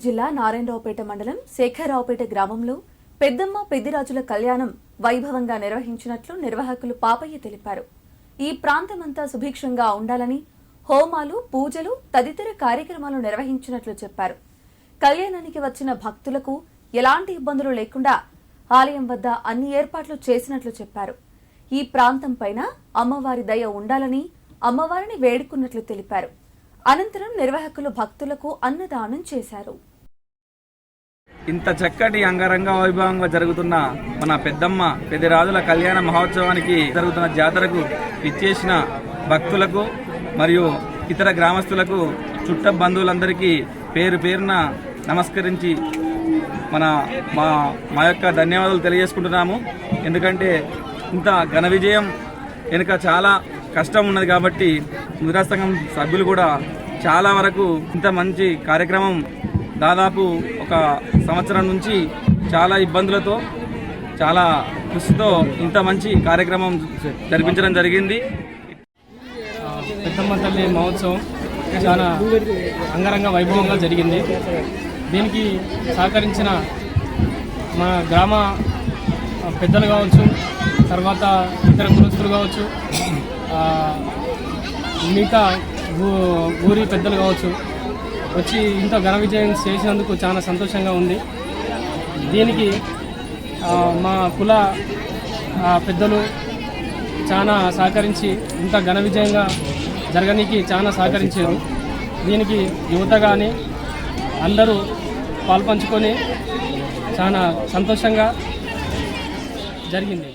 జిల్లా నారాయణరావుపేట మండలం శేఖరరావుపేట గ్రామంలో పెద్దమ్మ పెద్దిరాజుల కళ్యాణం వైభవంగా నిర్వహించినట్లు నిర్వాహకులు పాపయ్య తెలిపారు. ఈ ప్రాంతమంతా సుభిక్షంగా ఉండాలని హోమాలు, పూజలు తదితర కార్యక్రమాలు నిర్వహించినట్లు చెప్పారు. కళ్యాణానికి వచ్చిన భక్తులకు ఎలాంటి ఇబ్బందులు లేకుండా ఆలయం వద్ద అన్ని ఏర్పాట్లు చేసినట్లు చెప్పారు. ఈ ప్రాంతం పైన అమ్మవారి దయ ఉండాలని అమ్మవారిని వేడుకున్నట్లు తెలిపారు. అనంతరం నిర్వాహకులు భక్తులకు అన్నదానం చేశారు. ఇంత చక్కటి అంగరంగ వైభవంగా జరుగుతున్న మన పెద్దమ్మ పెద్దిరాజుల కళ్యాణ మహోత్సవానికి జరుగుతున్న జాతరకు ఇచ్చేసిన భక్తులకు మరియు ఇతర గ్రామస్తులకు చుట్ట బంధువులందరికీ పేరు పేరున నమస్కరించి మా యొక్క ధన్యవాదాలు తెలియజేసుకుంటున్నాము. ఎందుకంటే ఇంత ఘన విజయం వెనుక చాలా కష్టం ఉన్నది కాబట్టి ముదిరా సంఘం సభ్యులు కూడా చాలా వరకు ఇంత మంచి కార్యక్రమం దాదాపు ఒక సంవత్సరం నుంచి చాలా ఇబ్బందులతో చాలా కృషితో ఇంత మంచి కార్యక్రమం జరిపించడం జరిగింది. పెద్దమ్మ తల్లి మహోత్సవం చాలా అంగరంగ వైభవంగా జరిగింది. దీనికి సహకరించిన మా గ్రామ పెద్దలు కావచ్చు, తర్వాత ఇతర కులస్తులు కావచ్చు, మిగతా ఊరి పెద్దలు కావచ్చు వచ్చి ఇంత ఘన విజయం చేసినందుకు చాలా సంతోషంగా ఉంది. దీనికి మా కుల పెద్దలు చాలా సహకరించి ఇంత ఘన విజయంగా జరగడానికి చాలా సహకరించారు. దీనికి యువత కానీ అందరూ పాల్పంచుకొని చాలా సంతోషంగా జరిగింది.